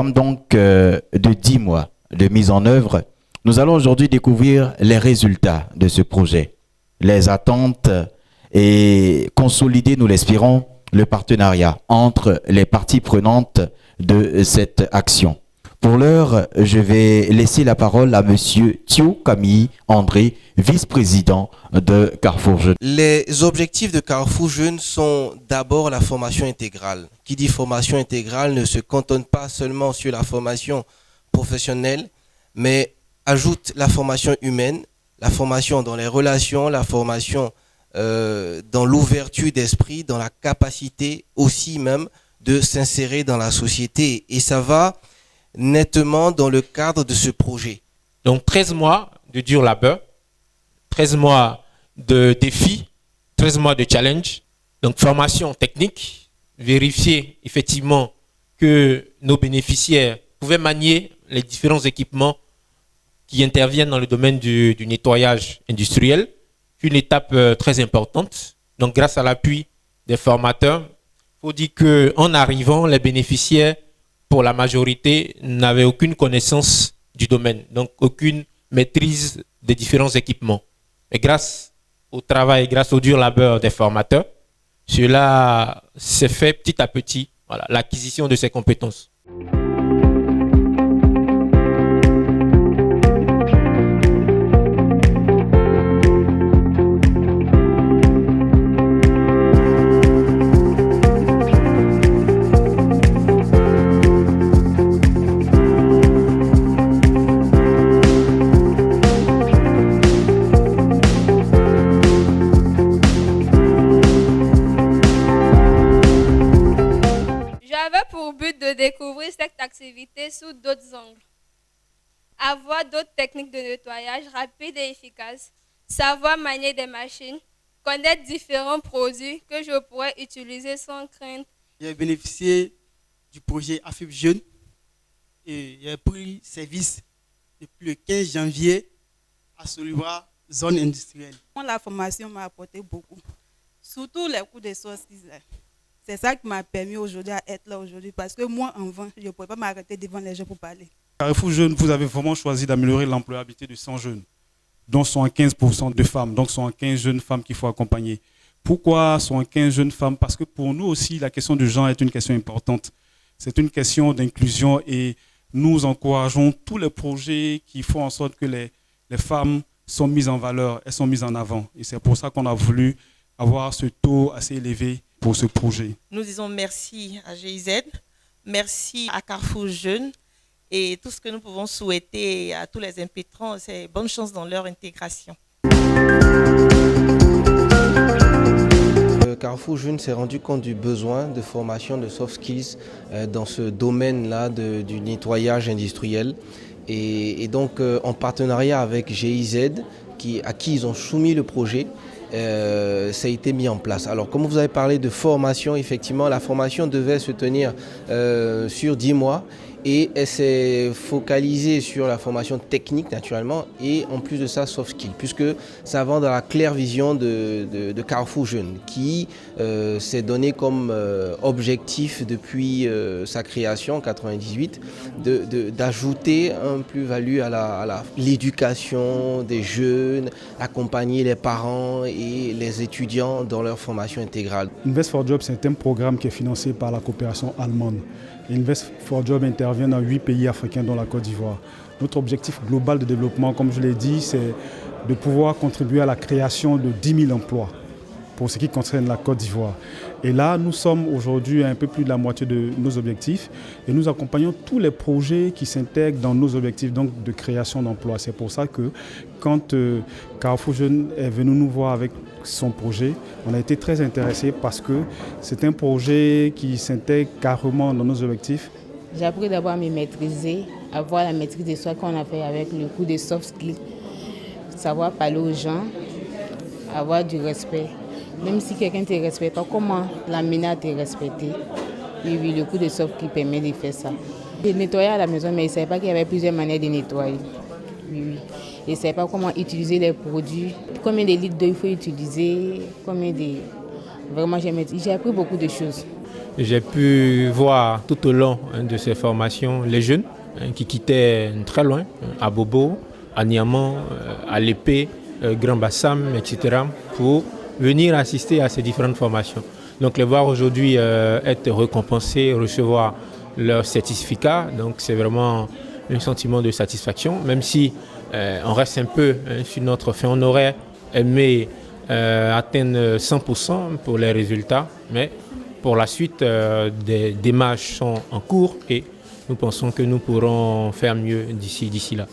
terme donc de 10 mois de mise en œuvre, nous allons aujourd'hui découvrir les résultats de ce projet, les attentes et consolider, nous l'espérons, le partenariat entre les parties prenantes de cette action. Pour l'heure, je vais laisser la parole à Monsieur Thio Camille André, vice-président de Carrefour Jeunes. Les objectifs de Carrefour Jeunes sont d'abord la formation intégrale. Qui dit formation intégrale ne se cantonne pas seulement sur la formation professionnelle, mais ajoute la formation humaine, la formation dans les relations, la formation dans l'ouverture d'esprit, dans la capacité aussi même de s'insérer dans la société. Et ça va nettement dans le cadre de ce projet. Donc 13 mois de dur labeur, 13 mois de défis, 13 mois de challenge. Donc formation technique, vérifier effectivement que nos bénéficiaires pouvaient manier les différents équipements qui interviennent dans le domaine du nettoyage industriel. Une étape très importante. Donc grâce à l'appui des formateurs, il faut dire qu'en arrivant, les bénéficiaires, pour la majorité, n'avaient aucune connaissance du domaine, donc aucune maîtrise des différents équipements. Et grâce au travail, grâce au dur labeur des formateurs, cela s'est fait petit à petit, voilà, l'acquisition de ces compétences. De découvrir cette activité sous d'autres angles, avoir d'autres techniques de nettoyage rapides et efficaces, savoir manier des machines, connaître différents produits que je pourrais utiliser sans crainte. J'ai bénéficié du projet AFIP Jeune et j'ai pris service depuis le 15 janvier à Soliva, zone industrielle. La formation m'a apporté beaucoup, surtout les cours de sources. C'est ça qui m'a permis aujourd'hui à être là aujourd'hui, parce que moi, avant, je ne pouvais pas m'arrêter devant les gens pour parler. Carrefour Jeunes, vous avez vraiment choisi d'améliorer l'employabilité de 100 jeunes, dont 75% de femmes, donc 115 jeunes femmes qu'il faut accompagner. Pourquoi 115 jeunes femmes? Parce que pour nous aussi, la question du genre est une question importante. C'est une question d'inclusion et nous encourageons tous les projets qui font en sorte que les femmes sont mises en valeur, elles sont mises en avant. Et c'est pour ça qu'on a voulu avoir ce taux assez élevé pour ce projet. Nous disons merci à GIZ, merci à Carrefour Jeunes et tout ce que nous pouvons souhaiter à tous les impétrants, c'est bonne chance dans leur intégration. Carrefour Jeunes s'est rendu compte du besoin de formation de soft skills dans ce domaine-là du nettoyage industriel. Et donc en partenariat avec GIZ, à qui ils ont soumis le projet, ça a été mis en place. Alors comme vous avez parlé de formation, effectivement la formation devait se tenir sur 10 mois et elle s'est focalisée sur la formation technique naturellement et en plus de ça soft skills, puisque ça va dans la claire vision de Carrefour Jeunes qui s'est donné comme objectif depuis sa création en 1998 d'ajouter un plus-value à l'éducation des jeunes, accompagner les parents et les étudiants dans leur formation intégrale. Invest for Jobs, c'est un programme qui est financé par la coopération allemande. Invest for Jobs intervient dans 8 pays africains dont la Côte d'Ivoire. Notre objectif global de développement, comme je l'ai dit, c'est de pouvoir contribuer à la création de 10 000 emplois pour ce qui concerne la Côte d'Ivoire. Et là, nous sommes aujourd'hui à un peu plus de la moitié de nos objectifs et nous accompagnons tous les projets qui s'intègrent dans nos objectifs donc de création d'emplois. C'est pour ça que quand Carrefour Jeunes est venu nous voir avec son projet, on a été très intéressés parce que c'est un projet qui s'intègre carrément dans nos objectifs. J'ai appris d'abord à me maîtriser, avoir la maîtrise de soi qu'on a fait avec le cours de soft skills, savoir parler aux gens, avoir du respect. Même si quelqu'un ne te respecte pas, comment l'amener à te respecter? Et oui, le coup de soft qui permet de faire ça. J'ai nettoyé à la maison, mais je ne savais pas qu'il y avait plusieurs manières de nettoyer. Oui. Je ne savais pas comment utiliser les produits, combien de litres d'eau il faut utiliser, Vraiment, j'ai appris beaucoup de choses. j'ai pu voir tout au long de ces formations les jeunes qui quittaient très loin, à Bobo, à Niamey, à l'Épée, Grand Bassam, etc., pour venir assister à ces différentes formations. Donc les voir aujourd'hui être récompensés, recevoir leur certificat, donc c'est vraiment un sentiment de satisfaction, même si on reste un peu sur notre fin. On aurait aimé atteindre 100% pour les résultats, mais pour la suite, des démarches sont en cours et nous pensons que nous pourrons faire mieux d'ici là.